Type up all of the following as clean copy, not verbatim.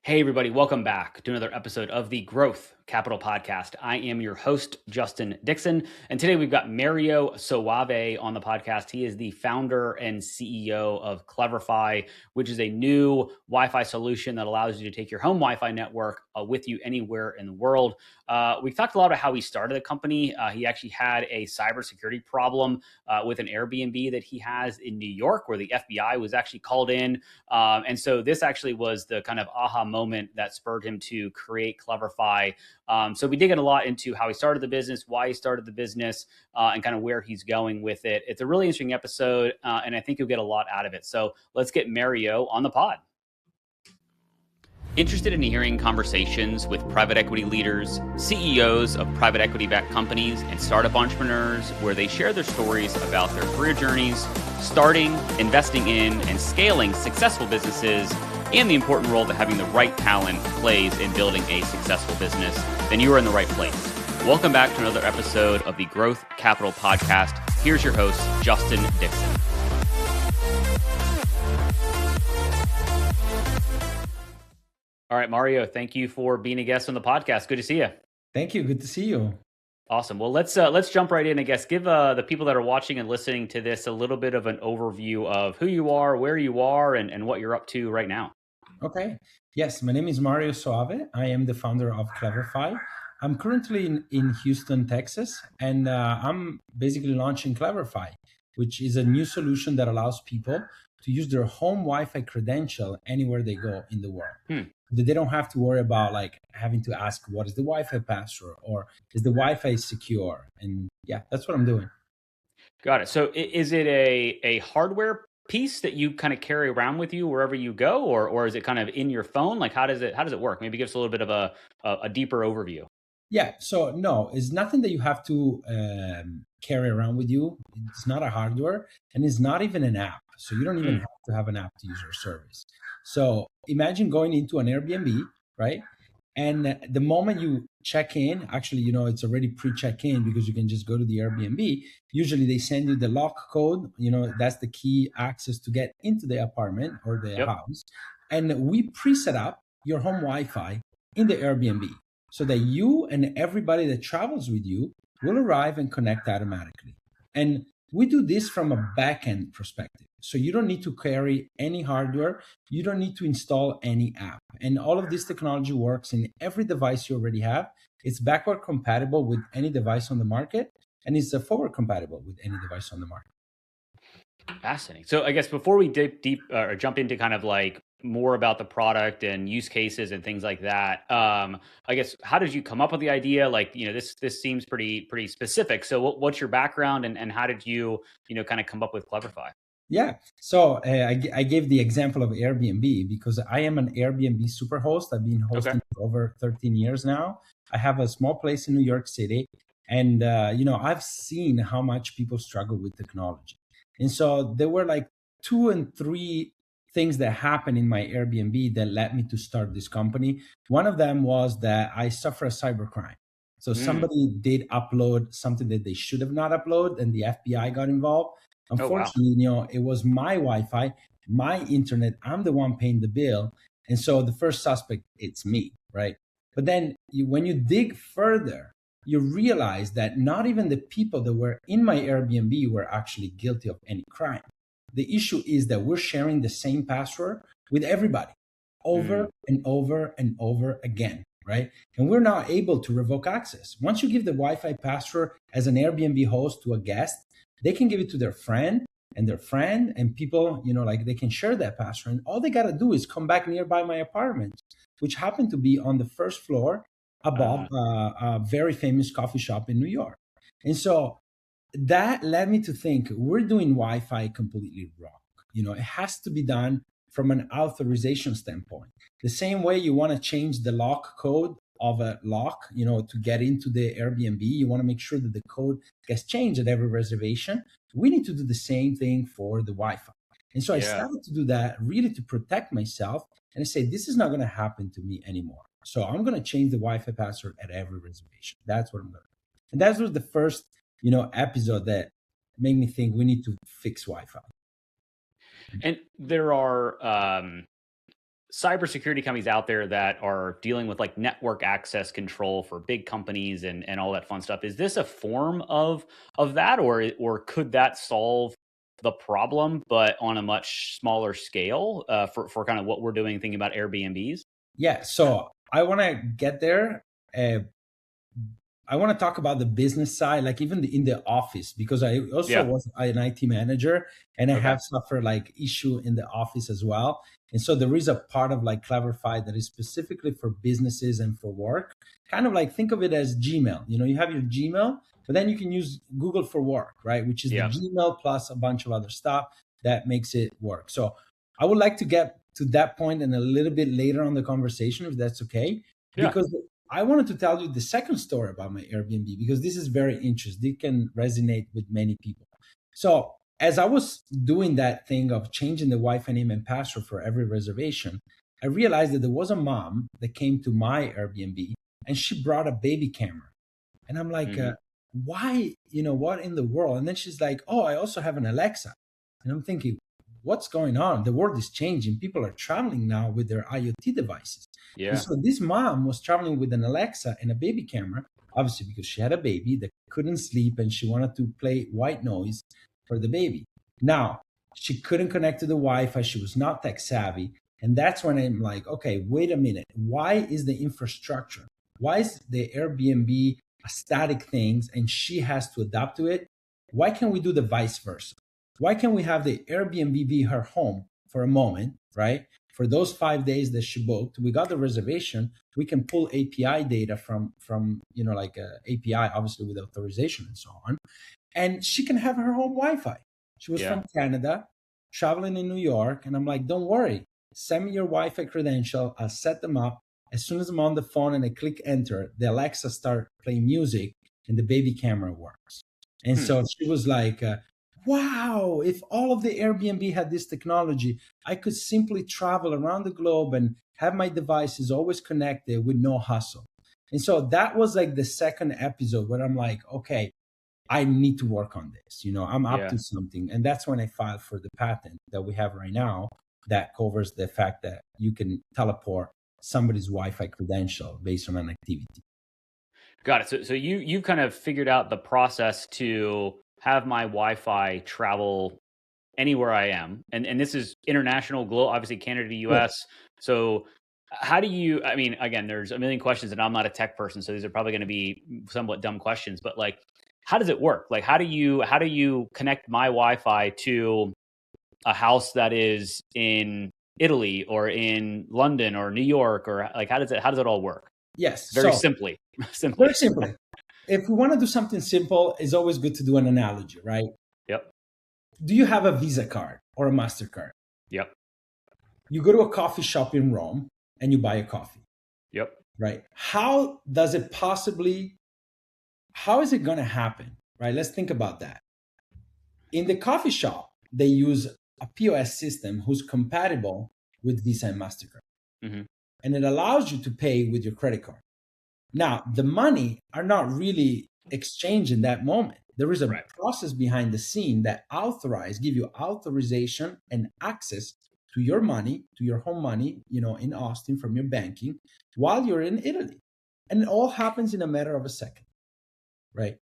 Hey, everybody, welcome back to another episode of the Growth Capital Podcast. I am your host, Justin Dixon, and today we've got Mario Soave on the podcast. He is the founder and CEO of CleverFi, which is a new Wi Fi solution that allows you to take your home Wi Fi network with you anywhere in the world. We've talked a lot about how he started the company. He actually had a cybersecurity problem with an Airbnb that he has in New York, where the FBI was actually called in. And so this actually was the kind of aha moment that spurred him to create CleverFi. So we dig in a lot into how he started the business, why he started the business, and kind of where he's going with it. It's a really interesting episode, and I think you'll get a lot out of it. So let's get Mario on the pod. Interested in hearing conversations with private equity leaders, CEOs of private equity-backed companies, and startup entrepreneurs where they share their stories about their career journeys, starting, investing in, and scaling successful businesses, and the important role that having the right talent plays in building a successful business, then you are in the right place. Welcome back to another episode of the Growth Capital Podcast. Here's your host, Justin Dixon. All right, Mario, thank you for being a guest on the podcast. Good to see you. Thank you. Good to see you. Awesome. Well, let's jump right in, I guess. Give the people that are watching and listening to this a little bit of an overview of who you are, where you are, and what you're up to right now. Okay. Yes, my name is Mario Soave. I am the founder of CleverFi. I'm currently in Houston, Texas, and I'm basically launching CleverFi, which is a new solution that allows people to use their home Wi-Fi credential anywhere they go in the world. That they don't have to worry about like having to ask what is the Wi-Fi password or is the Wi-Fi secure? And yeah, that's what I'm doing. Got it. So is it a hardware piece that you kind of carry around with you wherever you go, or is it kind of in your phone? Like how does it work? Maybe give us a little bit of a deeper overview. Yeah, so no, it's nothing that you have to carry around with you. It's not a hardware and it's not even an app. So you don't even have to have an app to use our service. So imagine going into an Airbnb, right? And the moment you check in, actually, it's already pre-check in because you can just go to the Airbnb. Usually they send you the lock code, that's the key access to get into the apartment or the house. And we pre-set up your home Wi-Fi in the Airbnb so that you and everybody that travels with you will arrive and connect automatically. And we do this from a back-end perspective. So you don't need to carry any hardware. You don't need to install any app. And all of this technology works in every device you already have. It's backward compatible with any device on the market, and it's forward compatible with any device on the market. Fascinating. So I guess before we dig deep or jump into kind of like more about the product and use cases and things like that, I guess how did you come up with the idea? Like, this seems pretty specific. So what's your background and how did you kind of come up with CleverFi? Yeah. So I gave the example of Airbnb because I am an Airbnb superhost. I've been hosting for over 13 years now. I have a small place in New York City. And, I've seen how much people struggle with technology. And so there were like 2 and 3 things that happened in my Airbnb that led me to start this company. One of them was that I suffer a cybercrime. So somebody did upload something that they should have not uploaded and the FBI got involved. Unfortunately, it was my Wi-Fi, my internet. I'm the one paying the bill. And so the first suspect, it's me, right? But then when you dig further, you realize that not even the people that were in my Airbnb were actually guilty of any crime. The issue is that we're sharing the same password with everybody over and over and over again, right? And we're not able to revoke access. Once you give the Wi-Fi password as an Airbnb host to a guest, they can give it to their friend and people, like they can share that password. And all they got to do is come back nearby my apartment, which happened to be on the first floor above a very famous coffee shop in New York. And so that led me to think we're doing Wi-Fi completely wrong. It has to be done from an authorization standpoint. The same way you want to change the lock code of a lock, to get into the Airbnb, you want to make sure that the code gets changed at every reservation. We need to do the same thing for the Wi-Fi. And so I started to do that really to protect myself. And I say, this is not going to happen to me anymore. So I'm going to change the Wi-Fi password at every reservation. That's what I'm going to do. And that was the first, episode that made me think we need to fix Wi-Fi. And there are cybersecurity companies out there that are dealing with like network access control for big companies and all that fun stuff. Is this a form of that, or could that solve the problem, but on a much smaller scale for kind of what we're doing, thinking about Airbnbs? Yeah, so I want to get there. Uh, I want to talk about the business side, like even in the office, because I also Yeah. was an IT manager and I Okay. have suffered like issue in the office as well. And so there is a part of like CleverFi that is specifically for businesses and for work. Kind of like think of it as Gmail. You know, you have your Gmail, but then you can use Google for work, right? Which is the Yeah. Gmail plus a bunch of other stuff that makes it work. So I would like to get to that point and a little bit later on the conversation, if that's okay, Yeah. because I wanted to tell you the second story about my Airbnb because this is very interesting. It can resonate with many people. So, as I was doing that thing of changing the Wi Fi name and password for every reservation, I realized that there was a mom that came to my Airbnb and she brought a baby camera. And I'm like, Hmm. why, what in the world? And then she's like, oh, I also have an Alexa. And I'm thinking, what's going on? The world is changing. People are traveling now with their IoT devices. And Yeah. so this mom was traveling with an Alexa and a baby camera, obviously because she had a baby that couldn't sleep and she wanted to play white noise for the baby. Now, she couldn't connect to the Wi Fi. She was not tech savvy. And that's when I'm like, okay, wait a minute. Why is the infrastructure? Why is the Airbnb a static things and she has to adapt to it? Why can't we do the vice versa? Why can't we have the Airbnb be her home for a moment, right? For those 5 days that she booked, we got the reservation. We can pull API data from like a API, obviously with authorization and so on, and she can have her home Wi-Fi. She was Yeah. from Canada, traveling in New York, and I'm like, don't worry, send me your Wi-Fi credential. I'll set them up. As soon as I'm on the phone and I click enter, the Alexa start playing music and the baby camera works. And Hmm. so she was like, wow, if all of the Airbnb had this technology, I could simply travel around the globe and have my devices always connected with no hustle. And so that was like the second episode where I'm like, okay, I need to work on this. I'm up Yeah. to something. And that's when I filed for the patent that we have right now that covers the fact that you can teleport somebody's Wi-Fi credential based on an activity. Got it. So you kind of figured out the process to have my Wi-Fi travel anywhere I am, and this is international, global, obviously Canada to Sure. US. So how do you? I mean, again, there's a million questions, and I'm not a tech person, so these are probably going to be somewhat dumb questions. But like, how does it work? Like, how do you connect my Wi-Fi to a house that is in Italy or in London or New York, or like how does it all work? Yes. Very So simply, very simply. simply, if we want to do something simple, it's always good to do an analogy, right? Yep. Do you have a Visa card or a MasterCard? Yep. You go to a coffee shop in Rome and you buy a coffee, Yep. right? How is it going to happen, right? Let's think about that. In the coffee shop, they use a POS system who's compatible with Visa and MasterCard, Hmm. and it allows you to pay with your credit card. Now, the money are not really exchanged in that moment. There is a Right. process behind the scene that give you authorization and access to your money, to your home money, in Austin from your banking while you're in Italy. And it all happens in a matter of a second, right?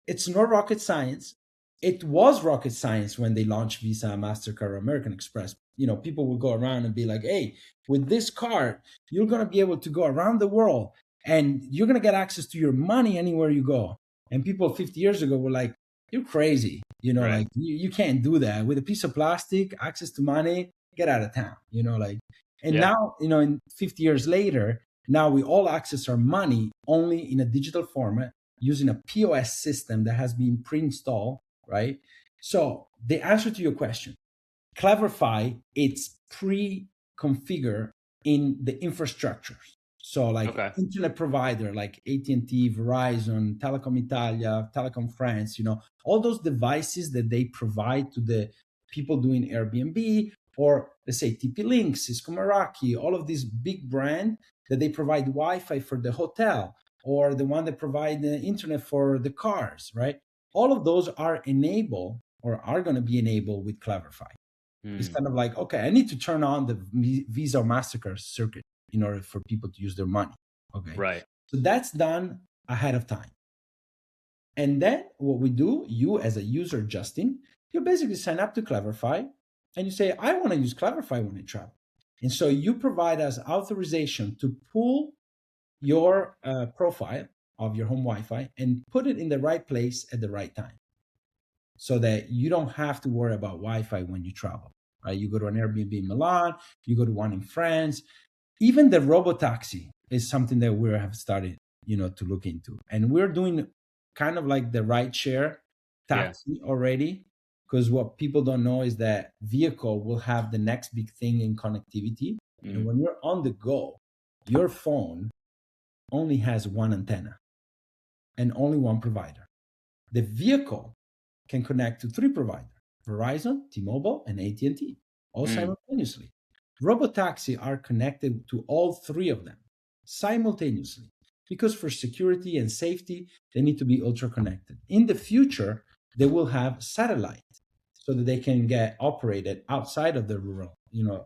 It's no rocket science. It was rocket science when they launched Visa, MasterCard, or American Express. People would go around and be like, hey, with this card, you're going to be able to go around the world and you're going to get access to your money anywhere you go. And people 50 years ago were like, you're crazy. Right. Like you can't do that with a piece of plastic, access to money, get out of town, and Yeah. now, in 50 years later, now we all access our money only in a digital format using a POS system that has been pre-installed, right? So the answer to your question, CleverFi, it's pre-configured in the infrastructures. So like Okay. internet provider like AT&T, Verizon, Telecom Italia, Telecom France, all those devices that they provide to the people doing Airbnb, or let's say TP-Link, Cisco Meraki, all of these big brands that they provide Wi-Fi for the hotel, or the one that provide the internet for the cars, right? All of those are enabled or are going to be enabled with CleverFi. It's kind of like, okay, I need to turn on the Visa or Mastercard circuit in order for people to use their money. Okay. Right. So that's done ahead of time. And then what we do, you as a user, Justin, you basically sign up to CleverFi and you say, I want to use CleverFi when I travel. And so you provide us authorization to pull your profile of your home Wi-Fi and put it in the right place at the right time, so that you don't have to worry about Wi-Fi when you travel, right? You go to an Airbnb in Milan, you go to one in France. Even the robotaxi is something that we have started, to look into. And we're doing kind of like the ride share taxi already, because what people don't know is that vehicle will have the next big thing in connectivity. And when you're on the go, your phone only has one antenna and only one provider. The vehicle can connect to three providers: Verizon, T-Mobile, and AT&T, all simultaneously. Robotaxi are connected to all three of them simultaneously, because for security and safety, they need to be ultra connected. In the future, they will have satellite so that they can get operated outside of the rural,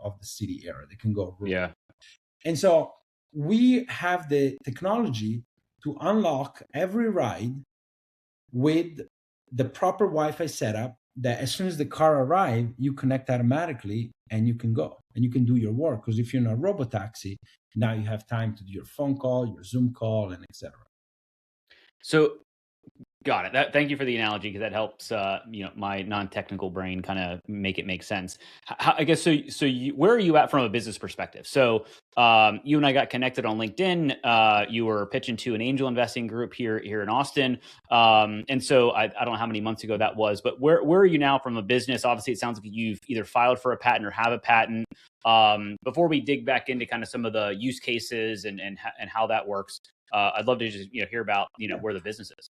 of the city area. They can go rural. Yeah. And so we have the technology to unlock every ride with the proper Wi-Fi setup, that as soon as the car arrives, you connect automatically and you can go and you can do your work. Because if you're in a robotaxi, now you have time to do your phone call, your Zoom call, and etc. So got it. Thank you for the analogy, because that helps, my non-technical brain kind of make it make sense. I guess so. Where are you at from a business perspective? So, you and I got connected on LinkedIn. You were pitching to an angel investing group here in Austin, and so I don't know how many months ago that was, but where are you now from a business? Obviously, it sounds like you've either filed for a patent or have a patent. Before we dig back into kind of some of the use cases and how that works, I'd love to just hear about where the business is.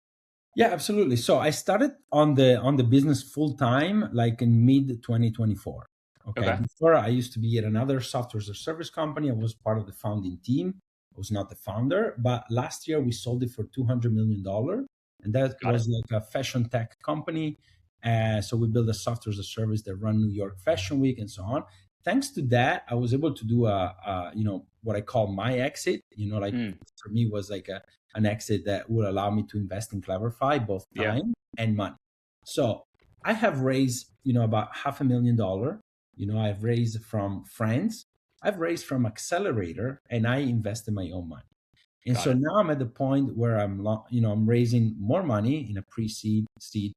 Yeah, absolutely. So I started on the business full time, like in mid 2024. Okay. Before, I used to be at another software as a service company. I was part of the founding team. I was not the founder, but last year we sold it for $200 million, and that was like a fashion tech company. So we built a software as a service that run New York Fashion Week and so on. Thanks to that, I was able to do what I call my exit. For me was like an exit that would allow me to invest in CleverFi, both time and money. So I have raised, about $500,000. I've raised from friends, I've raised from accelerator, and I invested my own money. And so now I'm at the point where I'm raising more money in a pre-seed, seed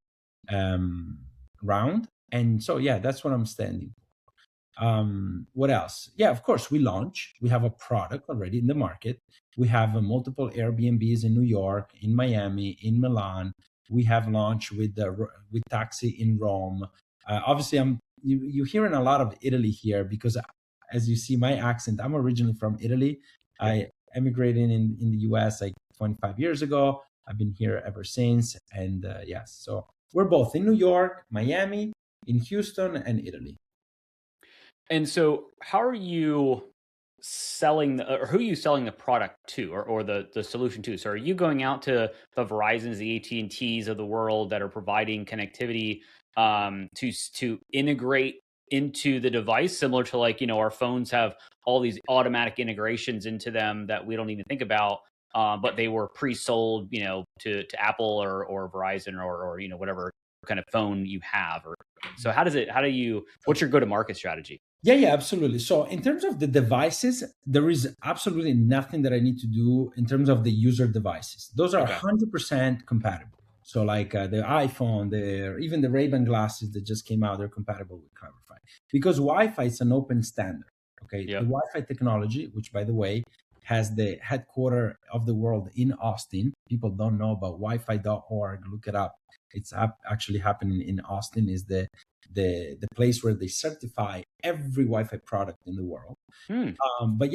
round. And so, that's what I'm standing. What else? Yeah, of course, we have a product already in the market. We have multiple Airbnbs in New York, in Miami, in Milan. We have launched with taxi in Rome. Obviously, you're hearing a lot of Italy here, because as you see my accent, I'm originally from Italy. I emigrated in the US like 25 years ago. I've been here ever since. And so we're both in New York, Miami, in Houston, and Italy. And so how are you selling or who are you selling the product to, or the solution to? So are you going out to the Verizons, the AT&Ts of the world that are providing connectivity to integrate into the device, similar to like, our phones have all these automatic integrations into them that we don't even think about, but they were pre-sold, to Apple or Verizon or whatever kind of phone you have? Or so what's your go-to-market strategy? Yeah, absolutely. So in terms of the devices, there is absolutely nothing that I need to do in terms of the user devices. Those are 100% compatible. So like the iPhone, even the Ray-Ban glasses that just came out, they're compatible with CleverFi, because Wi-Fi is an open standard. Okay, the Wi-Fi technology, which by the way has the headquarters of the world in Austin. People don't know about Wi-Fi.org. Look it up. It's actually happening in Austin. Is the place where they certify every Wi-Fi product in the world. But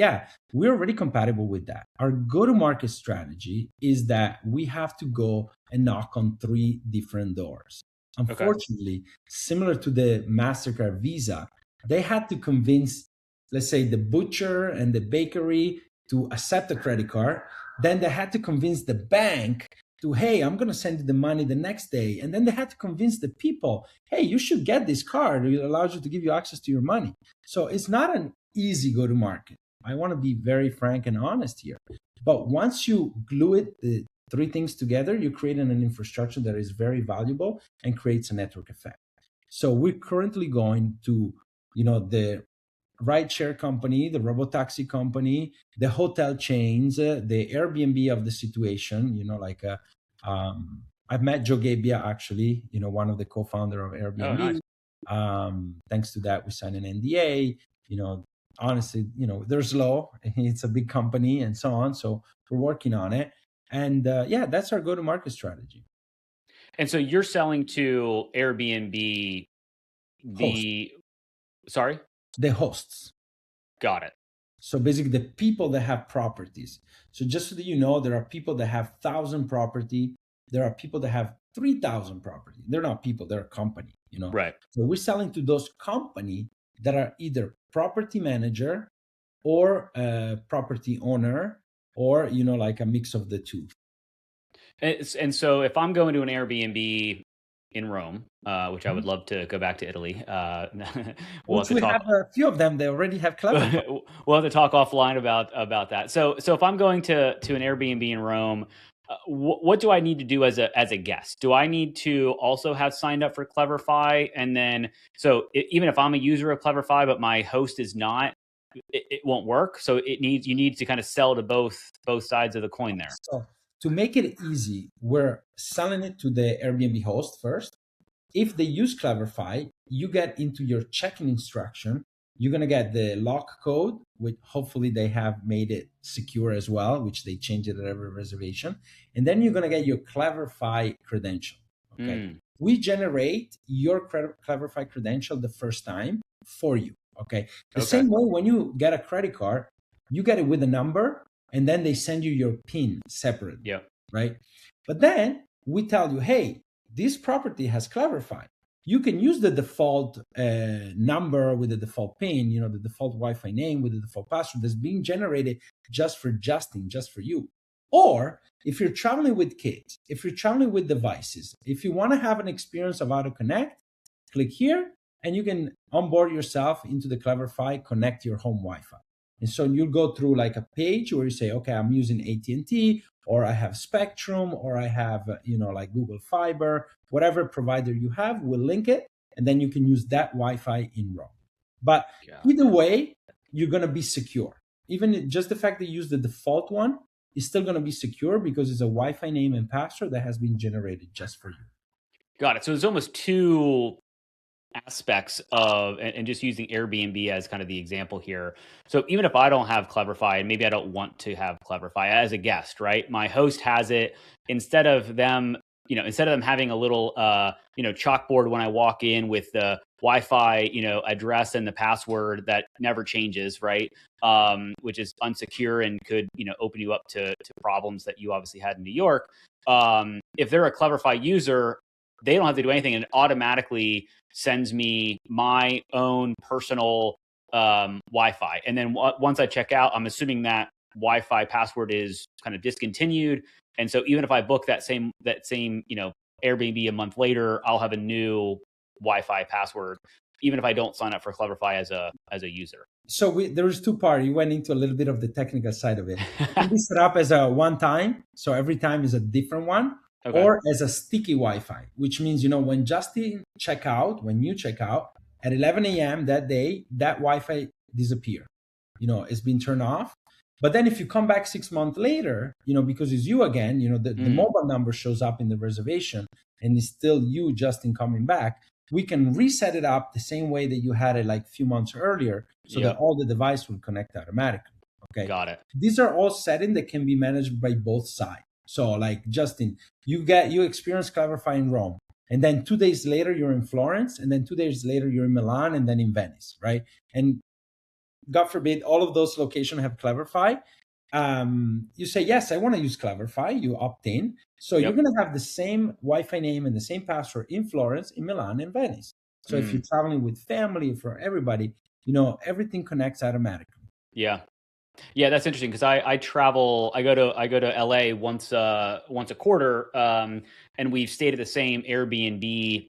we're already compatible with that. Our go-to-market strategy is that we have to go and knock on 3 different doors. Unfortunately, similar to the Mastercard Visa, they had to convince, let's say, the butcher and the bakery to accept a credit card. Then they had to convince the bank to, hey, I'm going to send you the money the next day. And then they had to convince the people, hey, you should get this card. It allows you to give you access to your money. So it's not an easy go to market. I want to be very frank and honest here. But once you glue it, the three things together, you create an infrastructure that is very valuable and creates a network effect. So we're currently going to, the rideshare company, the robotaxi company, the hotel chains, the Airbnb of the situation. I've met Joe Gebbia, actually, one of the co-founder of Airbnb. Oh, nice. Thanks to that, we signed an NDA. Honestly, there's law. It's a big company and so on. So we're working on it. And that's our go-to-market strategy. And so you're selling to Airbnb Sorry? The hosts. Got it. So basically the people that have properties. So just so that you know, there are people that have 1,000 property. There are people that have 3,000 property. They're not people, they're a company, Right. So we're selling to those company that are either property manager or property owner, or, like a mix of the two. And so if I'm going to an Airbnb in Rome, which I would love to go back to Italy. Which we have a few of them. They already have CleverFi. We'll have to talk offline about that. So if I'm going to an Airbnb in Rome, what do I need to do as a guest? Do I need to also have signed up for CleverFi? And then, even if I'm a user of CleverFi, but my host is not, it won't work. So you need to kind of sell to both sides of the coin there. So to make it easy, we're selling it to the Airbnb host first. If they use CleverFi, you get into your check-in instruction. You're going to get the lock code, which hopefully they have made it secure as well, which they change it at every reservation. And then you're going to get your CleverFi credential. Okay. We generate your CleverFi credential the first time for you. Okay. The same way when you get a credit card, you get it with a number, and then they send you your PIN separately. Yeah. Right. But then we tell you, hey, this property has CleverFi. You can use the default number with the default PIN, the default Wi-Fi name with the default password that's being generated just for Justin, just for you. Or if you're traveling with kids, if you're traveling with devices, if you want to have an experience of how to connect, click here and you can onboard yourself into the CleverFi, connect your home Wi-Fi. And so you'll go through like a page where you say, okay, I'm using AT&T, or I have Spectrum, or I have, like Google Fiber, whatever provider you have, we'll link it, and then you can use that Wi-Fi in Rome. But either way, you're going to be secure. Even just the fact that you use the default one is still going to be secure because it's a Wi-Fi name and password that has been generated just for you. Got it. So there's almost two aspects of, and just using Airbnb as kind of the example here. So even if I don't have CleverFi, and maybe I don't want to have CleverFi as a guest, right? My host has it. Instead of them having a little, chalkboard when I walk in with the Wi-Fi, address and the password that never changes, right? Which is unsecure and could, open you up to problems that you obviously had in New York. If they're a CleverFi user, they don't have to do anything, and it automatically sends me my own personal Wi-Fi. And then once I check out, I'm assuming that Wi-Fi password is kind of discontinued. And so even if I book that same Airbnb a month later, I'll have a new Wi-Fi password, even if I don't sign up for CleverFi as a user. So there was two parts. You went into a little bit of the technical side of it. It can be set up as a one time, so every time is a different one. Okay. Or as a sticky Wi-Fi, which means, when Justin when you check out at 11 a.m. that day, that Wi-Fi disappear. It's been turned off. But then if you come back 6 months later, because it's you again, the mobile number shows up in the reservation and it's still you, Justin, coming back, we can reset it up the same way that you had it like a few months earlier so that all the device will connect automatically. Okay. Got it. These are all settings that can be managed by both sides. So like Justin, you experience CleverFi in Rome, and then 2 days later you're in Florence, and then 2 days later you're in Milan, and then in Venice, right? And God forbid all of those locations have CleverFi. You say, yes, I want to use CleverFi. You opt in. So you're going to have the same Wi-Fi name and the same password in Florence, in Milan, and Venice. So if you're traveling with family, for everybody, everything connects automatically. Yeah. Yeah, that's interesting because I travel. I go to LA once a quarter, and we've stayed at the same Airbnb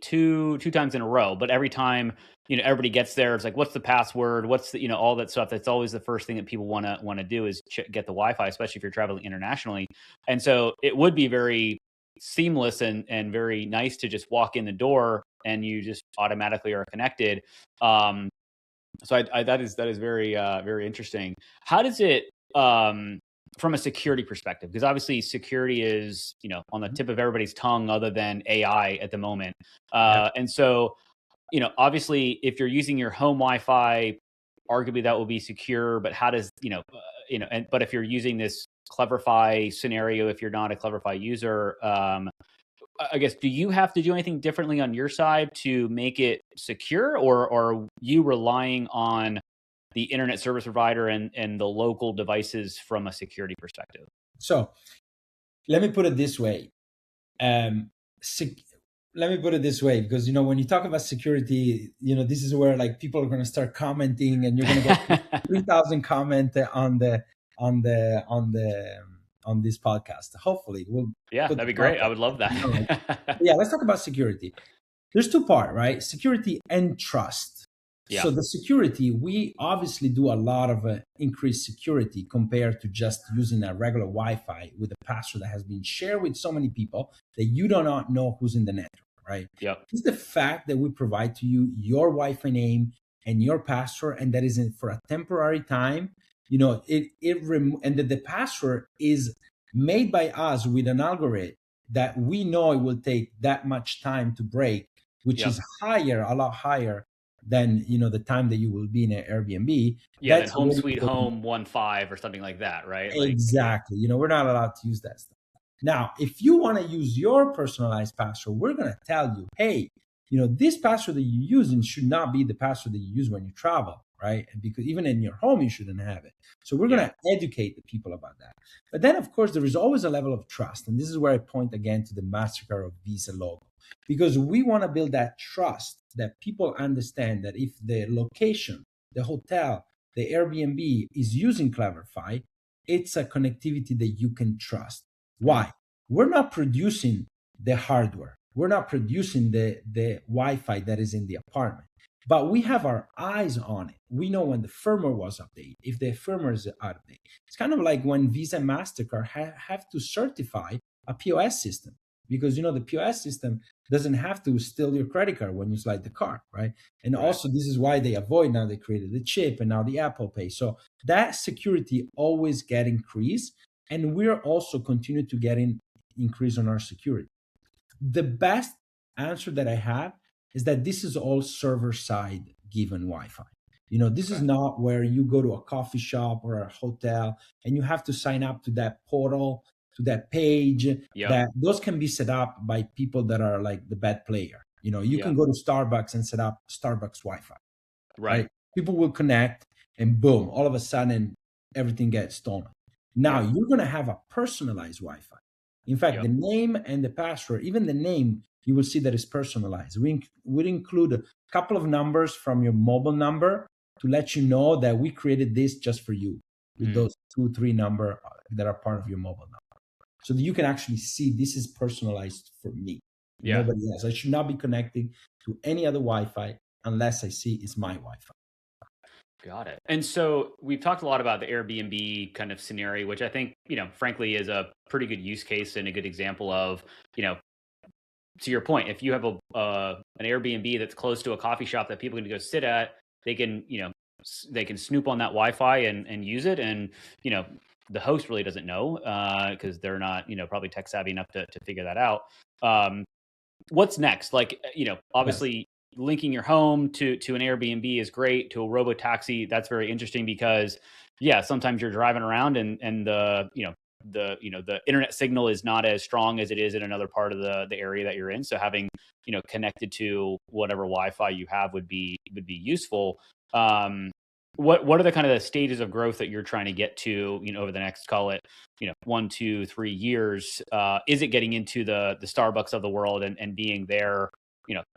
two times in a row. But every time everybody gets there, it's like, what's the password? What's the all that stuff? That's always the first thing that people want to do is get the Wi-Fi, especially if you're traveling internationally. And so it would be very seamless and very nice to just walk in the door and you just automatically are connected. So that is very very interesting. How does it from a security perspective? Because obviously security is on the tip of everybody's tongue, other than AI at the moment. Yeah. And so obviously if you're using your home Wi-Fi, arguably that will be secure. But how does but if you're using this CleverFi scenario, if you're not a CleverFi user, I guess, do you have to do anything differently on your side to make it secure, or are you relying on the internet service provider and the local devices from a security perspective? So let me put it this way. Um, sec- Let me put it this way, because when you talk about security, this is where like people are going to start commenting, and you're going to get 3,000 comment on this podcast. Hopefully, we'll Yeah, put that'd the be great. I topic. would love that. Yeah, let's talk about security. There's two parts, right? Security and trust. Yeah. So the security, we obviously do a lot of increased security compared to just using a regular Wi-Fi with a password that has been shared with so many people that you do not know who's in the network, right? Yep. It's the fact that we provide to you your Wi-Fi name and your password, and that is for a temporary time. And that the password is made by us with an algorithm that we know it will take that much time to break, which Yep. is higher, a lot higher than the time that you will be in an Airbnb. Yeah, then That's home already sweet home 1.5 or something like that, right? Like, yeah. exactly. We're not allowed to use that stuff. Now, if you want to use your personalized password, we're going to tell you, hey, this password that you're using should not be the password that you use when you travel, right? And because even in your home, you shouldn't have it. So we're going to educate the people about that. But then, of course, there is always a level of trust. And this is where I point again to the Mastercard or Visa logo, because we want to build that trust that people understand that if the location, the hotel, the Airbnb is using CleverFi, it's a connectivity that you can trust. Why? We're not producing the hardware. We're not producing the Wi-Fi that is in the apartment, but we have our eyes on it. We know when the firmware was updated, if the firmware is out of date. It's kind of like when Visa and Mastercard have to certify a POS system, because the POS system doesn't have to steal your credit card when you slide the card, right? And also, this is why they avoid, now they created the chip and now the Apple Pay. So that security always get increased, and we're also continue to get increase on our security. The best answer that I have is that this is all server side given Wi-Fi. This is not where you go to a coffee shop or a hotel and you have to sign up to that portal, to that page. That those can be set up by people that are like the bad player. You can go to Starbucks and set up Starbucks Wi-Fi. Right? People will connect and boom, all of a sudden everything gets stolen. Now you're going to have a personalized Wi-Fi. In fact, the name and the password, even the name, you will see that is personalized. We would include a couple of numbers from your mobile number to let you know that we created this just for you, with those 2-3 numbers that are part of your mobile number. So that you can actually see this is personalized for me. Nobody else. I should not be connecting to any other Wi-Fi unless I see it's my Wi-Fi. Got it. And so we've talked a lot about the Airbnb kind of scenario, which I think, frankly, is a pretty good use case and a good example of, to your point, if you have an Airbnb that's close to a coffee shop that people can go sit at, they can, they can snoop on that Wi-Fi and use it. And, the host really doesn't know because they're not, probably tech savvy enough to figure that out. What's next? Like, obviously linking your home to an Airbnb is great, to a robo taxi. That's very interesting because sometimes you're driving around and the internet signal is not as strong as it is in another part of the area that you're in. So having, connected to whatever Wi-Fi you have would be useful. What are the kind of the stages of growth that you're trying to get to, over the next, call it, 1, 2, 3 years? Is it getting into the Starbucks of the world and being there,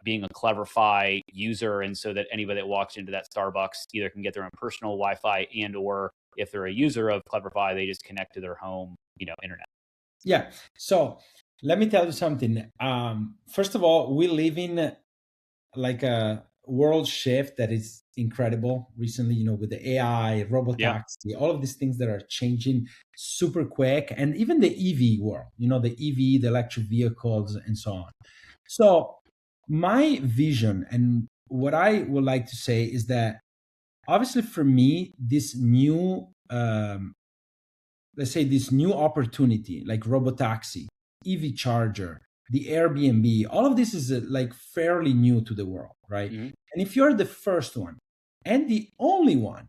being a CleverFi user, and so that anybody that walks into that Starbucks either can get their own personal Wi-Fi and or if they're a user of CleverFi, they just connect to their home, internet. Yeah. So let me tell you something. First of all, we live in like a world shift that is incredible recently, with the AI, robotaxi, all of these things that are changing super quick, and even the EV world, the EV, the electric vehicles, and so on. So my vision and what I would like to say is that obviously for me, this new, let's say this new opportunity like robotaxi, EV charger, the Airbnb, all of this is like fairly new to the world, right? Mm-hmm. And if you're the first one and the only one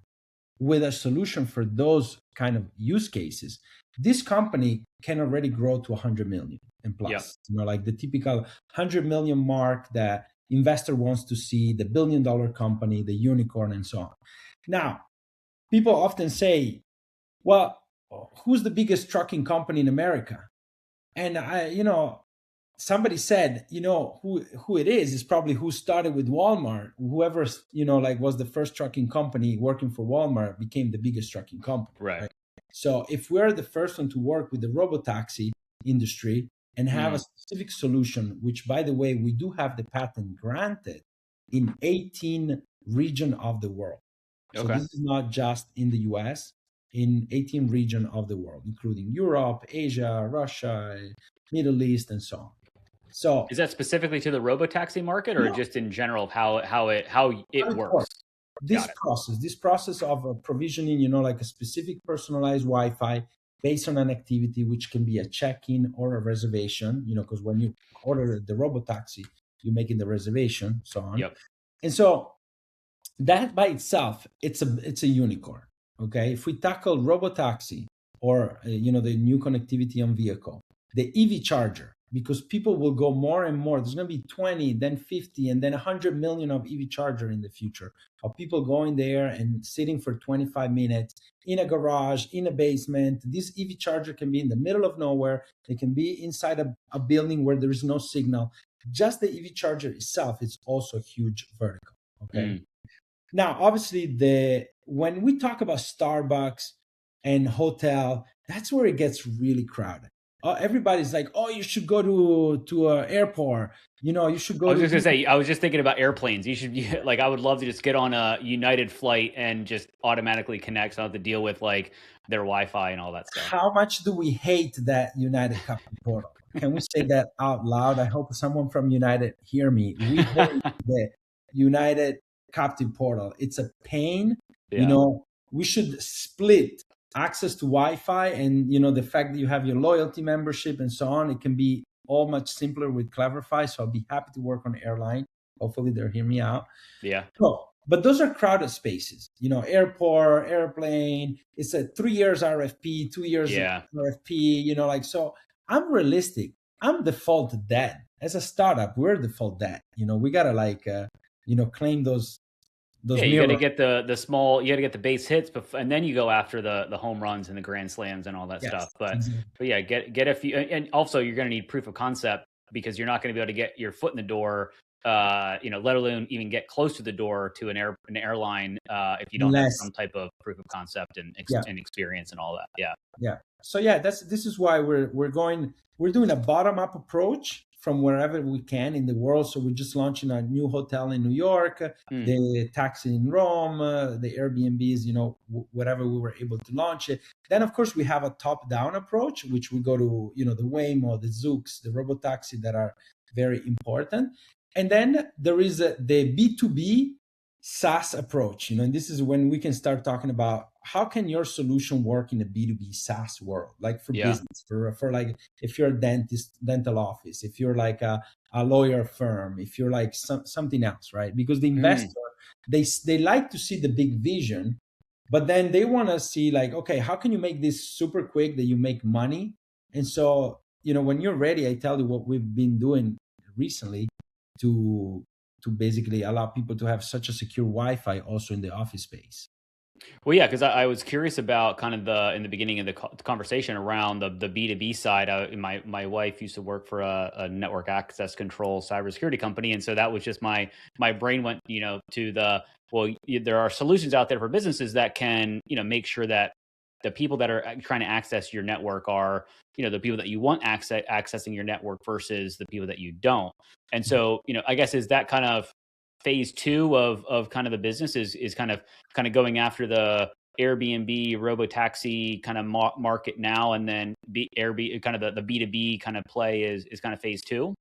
with a solution for those kind of use cases, this company can already grow to 100 million and plus. Like the typical 100 million mark that investor wants to see, the $1 billion company, the unicorn, and so on. Now, people often say, well, who's the biggest trucking company in America? And somebody said, who it is probably who started with Walmart. Whoever, was the first trucking company working for Walmart became the biggest trucking company. Right. So if we're the first one to work with the robotaxi industry and have a specific solution, which by the way, we do have the patent granted in 18 regions of the world. So this is not just in the US, in 18 regions of the world, including Europe, Asia, Russia, Middle East, and so on. So is that specifically to the robotaxi market, or just in general of how it works? This process of provisioning, like a specific personalized Wi-Fi based on an activity, which can be a check-in or a reservation, because when you order the robotaxi, you're making the reservation, so on. Yep. And so that by itself, it's a unicorn. Okay, if we tackle robotaxi or the new connectivity on vehicle, the EV charger, because people will go more and more. There's going to be 20, then 50, and then 100 million of EV charger in the future, of people going there and sitting for 25 minutes in a garage, in a basement. This EV charger can be in the middle of nowhere. It can be inside a building where there is no signal. Just the EV charger itself is also a huge vertical. Okay. Now, obviously, when we talk about Starbucks and hotel, that's where it gets really crowded. Everybody's like, oh, you should go to an airport. You should go. I was just gonna say, I was just thinking about airplanes. You should like, I would love to just get on a United flight and just automatically connect, so I don't have to deal with like their Wi-Fi and all that stuff. How much do we hate that United Captain Portal? Can we say that out loud? I hope someone from United hear me. We hate the United Captive Portal. It's a pain. We should split access to Wi-Fi and the fact that you have your loyalty membership and so on. It can be all much simpler with CleverFi. So I'll be happy to work on airline. Hopefully they'll hear me out. Yeah. So, but those are crowded spaces. Airport, airplane. It's a 3 years RFP, 2 years RFP. So I'm realistic. I'm default dead as a startup. We're default dead. We gotta claim those. You got to get the small, you got to get the base hits, and then you go after the home runs and the grand slams and all that stuff. But yeah, get a few, and also you're going to need proof of concept, because you're not going to be able to get your foot in the door, let alone even get close to the door to an airline if you don't have some type of proof of concept and experience and all that. Yeah. So this is why we're doing a bottom up approach from wherever we can in the world. So we're just launching a new hotel in New York, the taxi in Rome, the Airbnbs, whatever we were able to launch it. Then, of course, we have a top-down approach, which we go to, the Waymo, the Zoox, the robotaxi that are very important. And then there is the B2B SaaS approach, and this is when we can start talking about how can your solution work in a B2B SaaS world, like for business, for like if you're a dental office, if you're like a lawyer firm, if you're like something else, right? Because the investor, they like to see the big vision, but then they want to see like, okay, how can you make this super quick that you make money? And so, when you're ready, I tell you what we've been doing recently to basically allow people to have such a secure Wi-Fi also in the office space. Well, yeah, because I was curious about kind of in the beginning of the conversation around the B2B side. My wife used to work for a network access control cybersecurity company, and so that was just my brain went to there are solutions out there for businesses that can make sure that the people that are trying to access your network are the people that you want accessing your network versus the people that you don't. And so I guess is that kind of phase two of kind of the business is kind of going after the Airbnb, robotaxi kind of market now, and then Airbnb kind of the B2B kind of play is kind of phase two.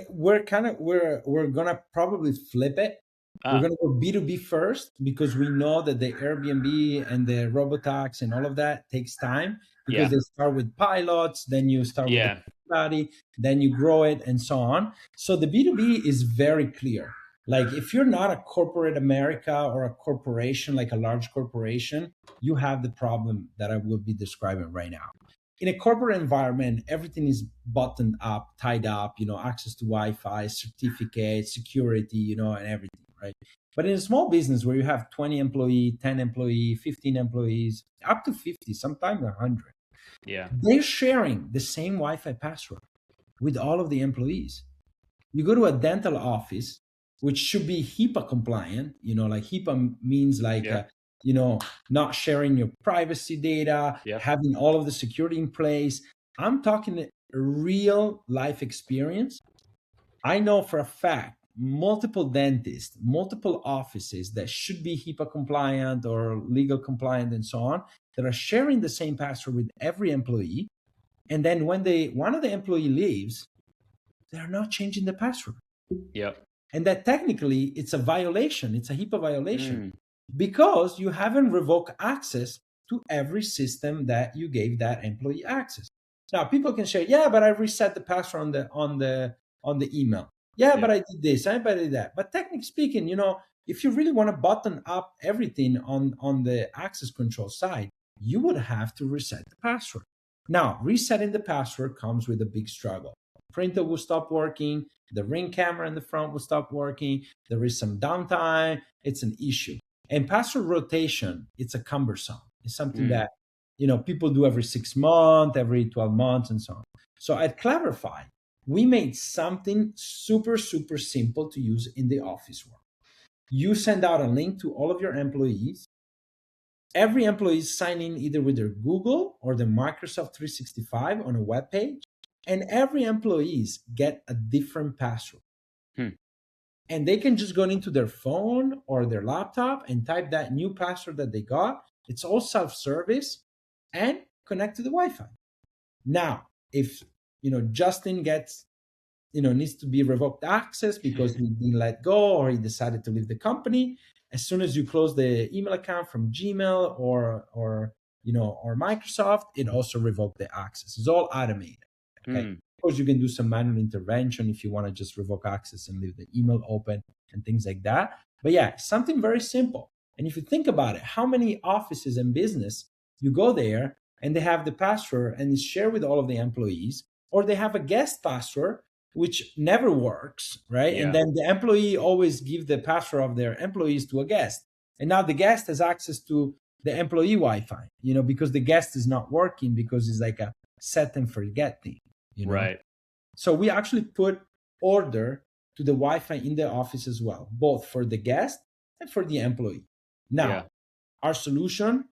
We're gonna probably flip it. We're Ah, gonna go B2B first because we know that the Airbnb and the robotax and all of that takes time because yeah, they start with pilots, then you start with the yeah, study, then you grow it and so on. So the B2B is very clear. Like if you're not a corporate America or a corporation, like a large corporation, you have the problem that I will be describing right now. In a corporate environment, everything is buttoned up, tied up, access to Wi-Fi, certificates, security, and everything, right? But in a small business where you have 20 employee, 10 employee, 15 employees, up to 50, sometimes 100, yeah, they're sharing the same Wi-Fi password with all of the employees. You go to a dental office, which should be HIPAA compliant, like HIPAA means like, yeah, you know, not sharing your privacy data, yeah. having all of the security in place. I'm talking real life experience. I know for a fact multiple dentists, multiple offices that should be HIPAA compliant or legal compliant and so on, that are sharing the same password with every employee. And then when one of the employee leaves, they're not changing the password, Yep. and that technically it's a violation, it's a HIPAA violation Mm, because you haven't revoked access to every system that you gave that employee access. Now people can say, yeah, but I reset the password on the email. Yeah, yeah. but I did this, I did that. But technically speaking, if you really want to button up everything on the access control side, you would have to reset the password. Now resetting the password comes with a big struggle. Printer will stop working, the ring camera in the front will stop working, there is some downtime, it's an issue. And password rotation, it's a cumbersome. It's something Mm, that people do every 6 months, every 12 months, and so on. So at CleverFi, we made something super, super simple to use in the office world. You send out a link to all of your employees. Every employee is signing either with their Google or the Microsoft 365 on a web page, and every employees get a different password. hmm. And they can just go into their phone or their laptop and type that new password that they got. It's all self-service and connect to the Wi-Fi. Now, if Justin gets needs to be revoked access because he's been let go or he decided to leave the company, as soon as you close the email account from Gmail or Microsoft, it also revoked the access. It's all automated. Okay. Mm, Of course, you can do some manual intervention if you want to just revoke access and leave the email open and things like that. But yeah, something very simple. And if you think about it, how many offices and business you go there and they have the password and it's shared with all of the employees, or they have a guest password which never works, right? And yeah. then the employee always give the password of their employees to a guest. And now the guest has access to the employee Wi-Fi, because the guest is not working because it's like a set and forget thing. Right. So we actually put order to the Wi-Fi in the office as well, both for the guest and for the employee. Yeah. Now, our solution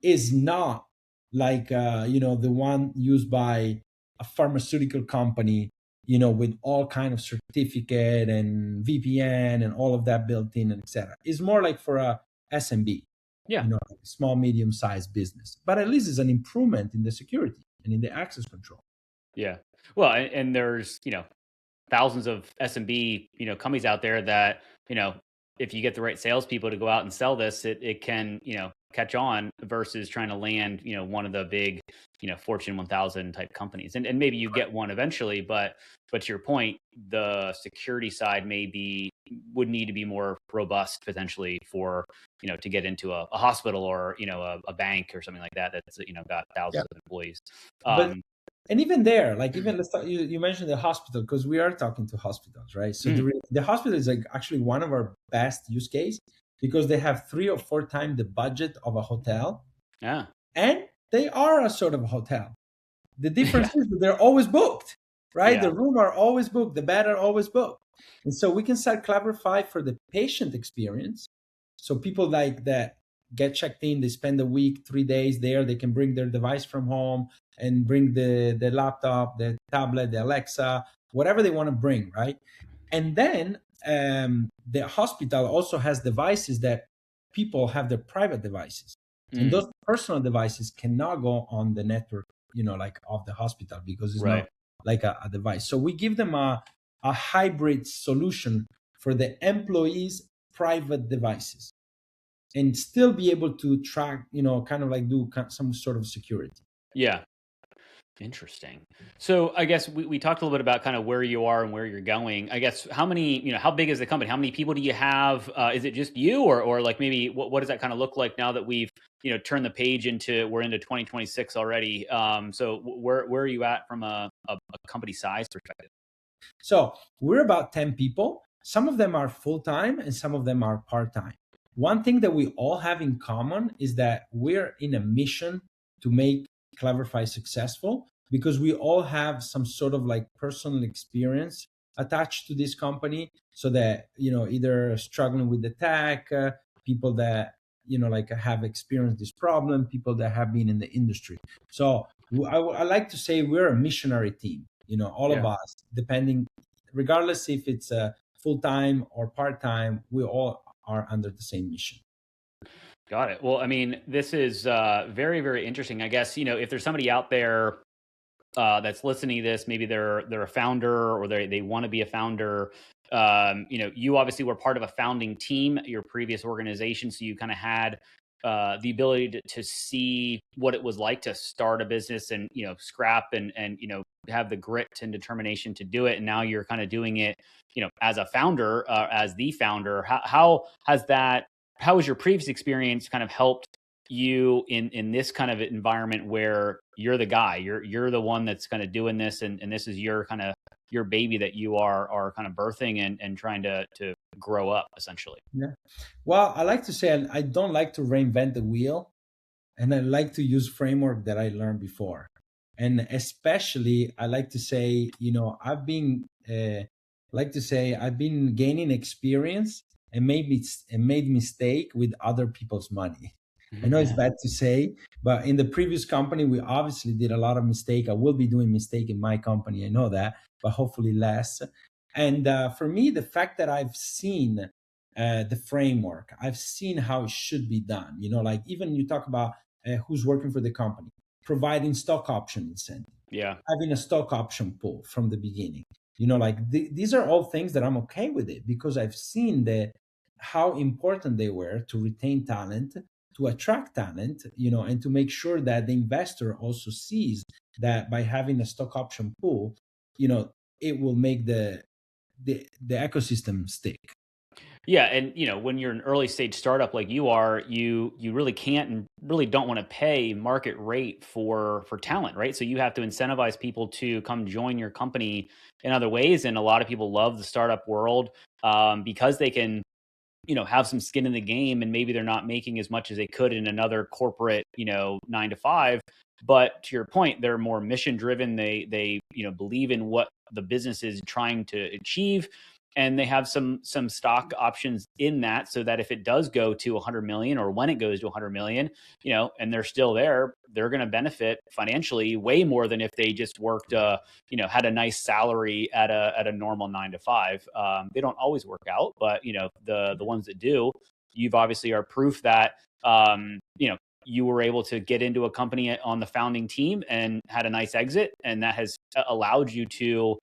is not like the one used by a pharmaceutical company, with all kind of certificate and VPN and all of that built in and etc. It's more like for a SMB, Yeah. small medium sized business. But at least it's an improvement in the security and in the access control. Yeah. Well, and there's thousands of SMB, companies out there that, if you get the right salespeople to go out and sell this, it can, catch on versus trying to land, one of the big, Fortune 1000 type companies. And maybe you get one eventually, but to your point, the security side would need to be more robust potentially for, to get into a hospital or, a bank or something like that, that's, got Yeah. thousands of employees. But Um, and even there, like even let's talk, you mentioned the hospital because we are talking to hospitals, right? So mm, the hospital is like actually one of our best use case because they have 3 or 4 times the budget of a hotel, Yeah. and they are a sort of hotel. The difference Yeah. is that they're always booked, right? Yeah. The room are always booked, the bed are always booked. And so we can start CleverFi for the patient experience. So people like that get checked in, they spend a week, 3 days there, they can bring their device from home and bring the laptop, the tablet, the Alexa, whatever they want to bring, right? And then the hospital also has devices that people have their private devices. And those personal devices cannot go on the network, like of the hospital, because it's Right. not like a device. So we give them a hybrid solution for the employees' private devices and still be able to track, kind of like do some sort of security. Yeah. Interesting. So I guess we talked a little bit about kind of where you are and where you're going. I guess how many, how big is the company? How many people do you have? Is it just you, or like maybe what does that kind of look like now that we've, turned the page we're into 2026 already? So where are you at from a company size perspective? So we're about 10 people. Some of them are full-time and some of them are part-time. One thing that we all have in common is that we're in a mission to make CleverFi successful, because we all have some sort of like personal experience attached to this company. So that, either struggling with the tech, people that, like have experienced this problem, people that have been in the industry. So I like to say we're a missionary team, all of us, depending, regardless if it's a full-time or part-time, we all are under the same mission. Got it. Well, I mean, this is very, very interesting. I guess, if there's somebody out there that's listening to this, maybe they're a founder or they want to be a founder. You obviously were part of a founding team at your previous organization, so you kind of had the ability to see what it was like to start a business and scrap and have the grit and determination to do it. And now you're kind of doing it, as a founder, as the founder. How has your previous experience kind of helped you in this kind of environment where you're the guy, you're the one that's kind of doing this, and this is your kind of your baby that you are kind of birthing and trying to grow up essentially? Yeah. Well, I like to say I don't like to reinvent the wheel, and I like to use framework that I learned before. And especially, I like to say, I've been gaining experience and made mistake with other people's money. I know it's bad to say, but in the previous company, we obviously did a lot of mistake. I will be doing mistake in my company. I know that, but hopefully less. And for me, the fact that I've seen the framework, I've seen how it should be done. Like even you talk about who's working for the company, providing stock option incentive, having a stock option pool from the beginning. These are all things that I'm okay with it, because I've seen how important they were to retain talent, to attract talent, and to make sure that the investor also sees that by having a stock option pool, it will make the ecosystem stick. Yeah, and when you're an early stage startup like you are, you really can't and really don't want to pay market rate for talent, right? So you have to incentivize people to come join your company in other ways, and a lot of people love the startup world because they can have some skin in the game, and maybe they're not making as much as they could in another corporate 9 to 5. But to your point, they're more mission driven. They believe in what the business is trying to achieve, and they have some stock options in that, so that if it does go to 100 million, or when it goes to 100 million, and they're still there, they're going to benefit financially way more than if they just worked had a nice salary at a normal 9 to 5. They don't always work out, but the ones that do, you've obviously are proof that you were able to get into a company on the founding team and had a nice exit, and that has allowed you to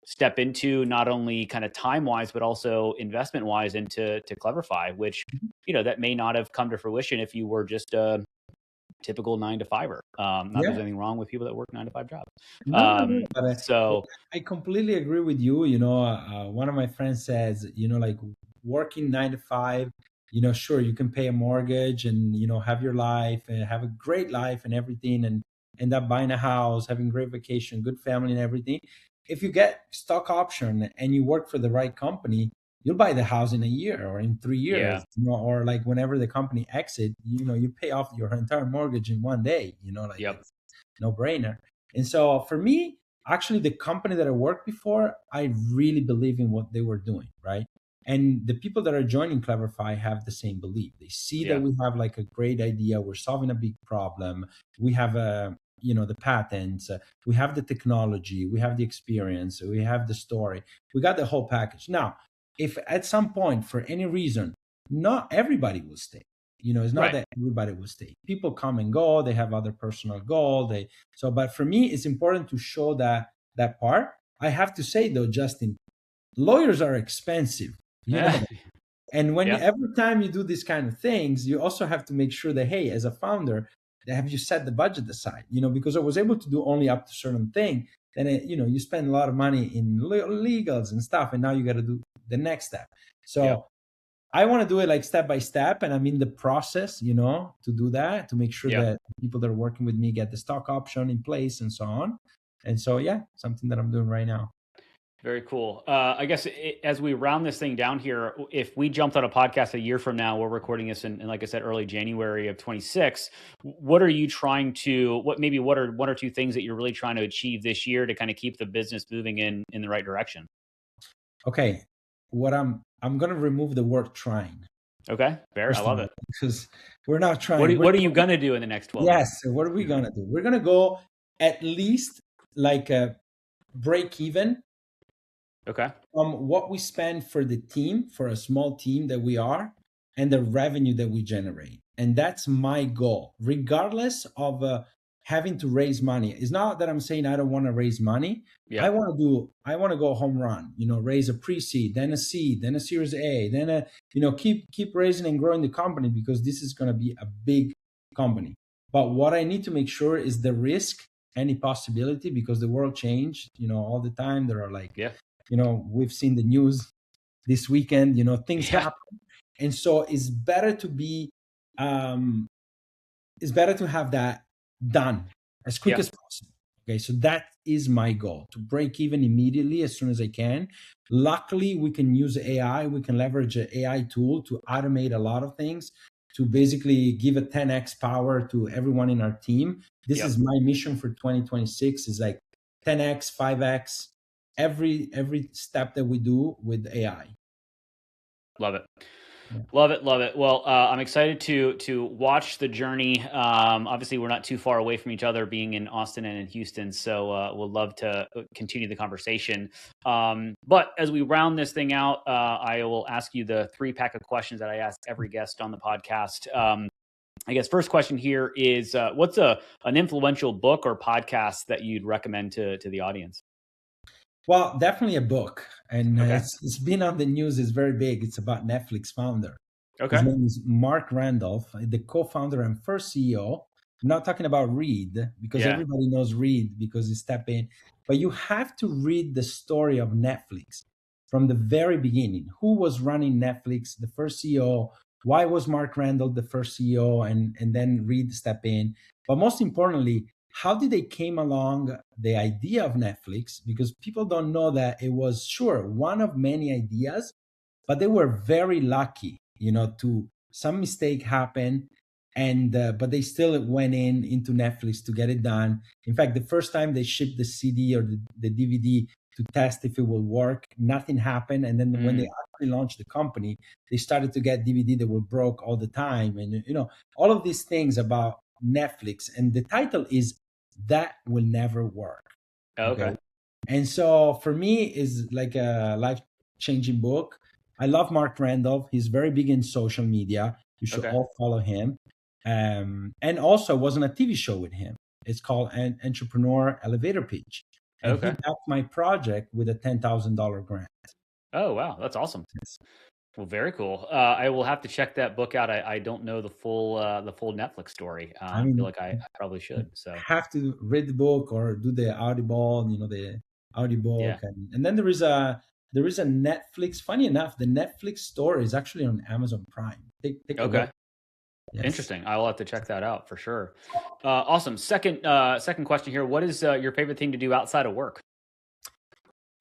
step into not only kind of time wise, but also investment wise into CleverFi, which that may not have come to fruition if you were just a typical 9 to 5er. Not that there's anything wrong with people that work 9 to 5 jobs. No, but So I completely agree with you. One of my friends says, like working 9 to 5, sure, you can pay a mortgage and, have your life and have a great life and everything, and end up buying a house, having great vacation, good family and everything. If you get stock option and you work for the right company, you'll buy the house in a year or in 3 years, Yeah. or like whenever the company exit, you pay off your entire mortgage in one day, like Yep. it's no brainer. And so for me, actually, the company that I worked before, I really believe in what they were doing, right? And the people that are joining CleverFi have the same belief. They see that Yeah. we have like a great idea. We're solving a big problem. We have the patents. We have the technology. We have the experience. We have the story. We got the whole package. Now, if at some point, for any reason, not everybody will stay. It's not Right. that everybody will stay. People come and go. They have other personal goals. But for me, it's important to show that part. I have to say though, Justin, lawyers are expensive. And when Yeah. every time you do these kind of things, you also have to make sure that, hey, as a founder, have you set the budget aside? Because I was able to do only up to certain thing. Then you spend a lot of money in legals and stuff, and now you got to do the next step. So Yep. I want to do it like step by step, and I'm in the process, to do that, to make sure Yep. that people that are working with me get the stock option in place and so on. And so, yeah, something that I'm doing right now. Very cool. I guess as we round this thing down here, if we jumped on a podcast a year from now, we're recording this in like I said, early January of 26. What are you trying to? What are one or two things that you're really trying to achieve this year to kind of keep the business moving in the right direction? Okay, what I'm going to remove the word trying. Okay, fair. I love it. Because we're not trying. What are you going to do in the next 12 months? Yes. So what are we going to do? We're going to go at least like a break even. Okay. From what we spend for the team, for a small team that we are, and the revenue that we generate. And that's my goal, regardless of having to raise money. It's not that I'm saying I don't want to raise money. Yeah. I want to go home run, raise a pre-seed, then a seed, then a series A, then keep raising and growing the company, because this is going to be a big company. But what I need to make sure is the risk, any possibility, because the world changed, all the time. There are like, we've seen the news this weekend, things happen. And so it's better to have that done as quick as possible. Okay. So that is my goal, to break even immediately as soon as I can. Luckily, we can use AI. We can leverage an AI tool to automate a lot of things, to basically give a 10x power to everyone in our team. This is my mission for 2026, is like 10x, 5x, every step that we do with AI. Love it. Yeah. Love it. Well, I'm excited to watch the journey. Obviously, we're not too far away from each other, being in Austin and in Houston, so we'll love to continue the conversation. But as we round this thing out, I will ask you the 3-pack of questions that I ask every guest on the podcast. I guess first question here is, what's an influential book or podcast that you'd recommend to the audience? Well, definitely a book, and it's been on the news. It's very big. It's about Netflix founder. Okay. His name is Mark Randolph, the co-founder and first CEO. I'm not talking about Reed, because everybody knows Reed because he stepped in. But you have to read the story of Netflix from the very beginning. Who was running Netflix, the first CEO? Why was Mark Randolph the first CEO, and then Reed step in? But most importantly, how did they came along the idea of Netflix? Because people don't know that it was, sure, one of many ideas, but they were very lucky, to some mistake happen, and but they still went into Netflix to get it done. In fact, the first time they shipped the CD or the DVD to test if it will work, nothing happened. And then when they actually launched the company, they started to get DVD that were broke all the time. And, all of these things about Netflix. And the title is That Will Never Work. Okay. And so for me, is like a life-changing book. I love Mark Randolph. He's very big in social media. You should all follow him. And also was on a TV show with him. It's called an Entrepreneur Elevator Pitch. And he backed my project with a $10,000 grant. Oh, wow. That's awesome. Well, very cool. I will have to check that book out. I don't know the full Netflix story. I feel like I probably should. So have to read the book or do the Audible, the audiobook. And then there is a Netflix. Funny enough, the Netflix store is actually on Amazon Prime. Take a look. Yes. Interesting. I will have to check that out for sure. Awesome. Second question here. What is your favorite thing to do outside of work?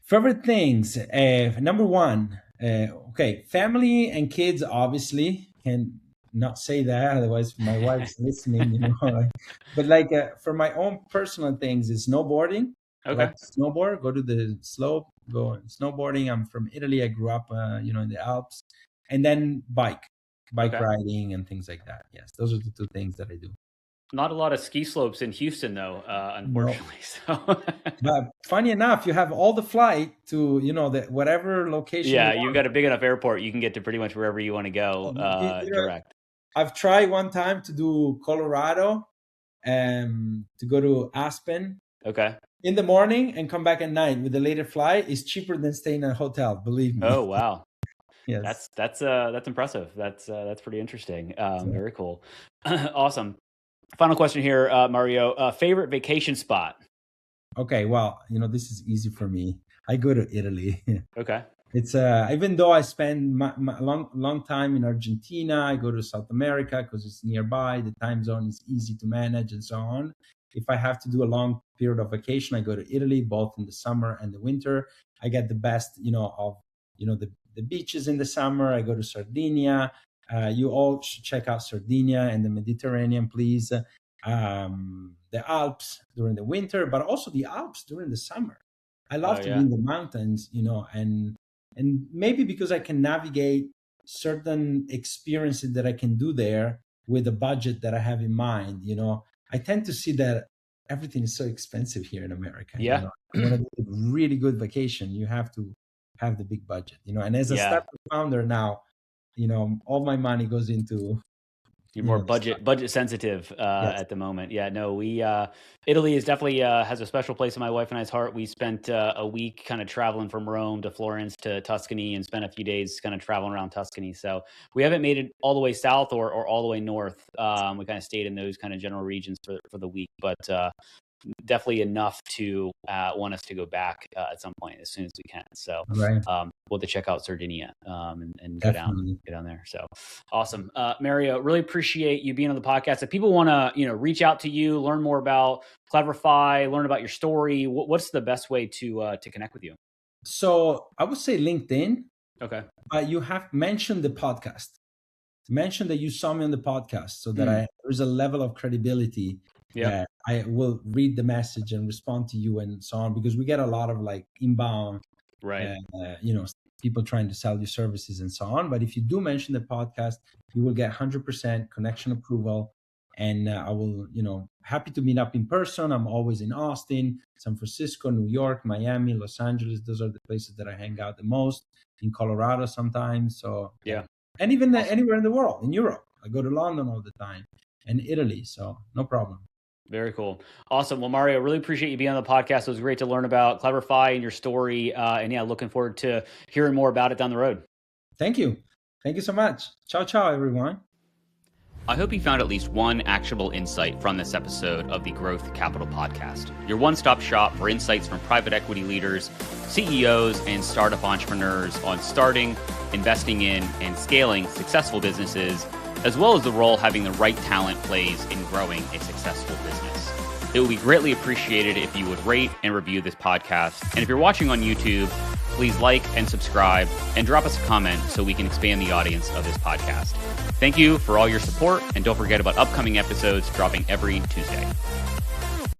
Favorite things. Number one, Okay, family and kids obviously can not say that, otherwise my wife's listening, But like for my own personal things, is snowboarding. I Okay. like to snowboard, go to the slope, go snowboarding. I'm from Italy. I grew up, in the Alps, and then bike Okay. riding and things like that. Yes, those are the two things that I do. Not a lot of ski slopes in Houston, though, No. unfortunately. So, But funny enough, you have all the flight to, the whatever location you yeah, you've want. got a big enough airport. You can get to pretty much wherever you want to go direct. I've tried one time to do Colorado, to go to Aspen. Okay. In the morning and come back at night with a later flight is cheaper than staying in a hotel. Believe me. Oh, wow. Yes. That's impressive. That's pretty interesting. Very cool. Awesome. Final question here, Mario. Long vacation spot? Okay. Well, this is easy for me. I go to Italy. Okay. It's even though I spend my long time in Argentina, I go to South America because it's nearby. The time zone is easy to manage and so on. If I have to do a long period of vacation, I go to Italy, both in the summer and the winter. I get the best, of the beaches in the summer. I go to Sardinia. You all should check out Sardinia and the Mediterranean, please. The Alps during the winter, but also the Alps during the summer. I love to be in the mountains, and maybe because I can navigate certain experiences that I can do there with the budget that I have in mind. I tend to see that everything is so expensive here in America. Yeah. You want to do a really good vacation, you have to have the big budget. And as a startup founder now, all my money goes into. You're more budget sensitive Yes. at the moment. Yeah, no, Italy is definitely has a special place in my wife and I's heart. We spent a week kind of traveling from Rome to Florence to Tuscany and spent a few days kind of traveling around Tuscany. So we haven't made it all the way south or all the way north. We kind of stayed in those kind of general regions for the week, but definitely enough to want us to go back at some point as soon as we can. So Right. we'll have to check out Sardinia and go down there. So awesome. Mario, really appreciate you being on the podcast. If people want to, reach out to you, learn more about CleverFi, learn about your story, what's the best way to connect with you? So I would say LinkedIn. Okay. But you have mentioned the podcast. Mention that you saw me on the podcast so that there's a level of credibility. Yeah, I will read the message and respond to you and so on, because we get a lot of inbound, right? People trying to sell you services and so on. But if you do mention the podcast, you will get 100% connection approval, and I will, happy to meet up in person. I'm always in Austin, San Francisco, New York, Miami, Los Angeles. Those are the places that I hang out the most. In Colorado sometimes. So yeah, and even anywhere in the world, in Europe. I go to London all the time and Italy. So no problem. Very cool. Awesome. Well, Mario, really appreciate you being on the podcast. It was great to learn about CleverFi and your story. And yeah, looking forward to hearing more about it down the road. Thank you. Thank you so much. Ciao, ciao, everyone. I hope you found at least one actionable insight from this episode of the Growth Capital Podcast, your one-stop shop for insights from private equity leaders, CEOs, and startup entrepreneurs on starting, investing in, and scaling successful businesses, as well as the role having the right talent plays in growing a successful business. It would be greatly appreciated if you would rate and review this podcast. And if you're watching on YouTube, please like and subscribe and drop us a comment so we can expand the audience of this podcast. Thank you for all your support, and don't forget about upcoming episodes dropping every Tuesday.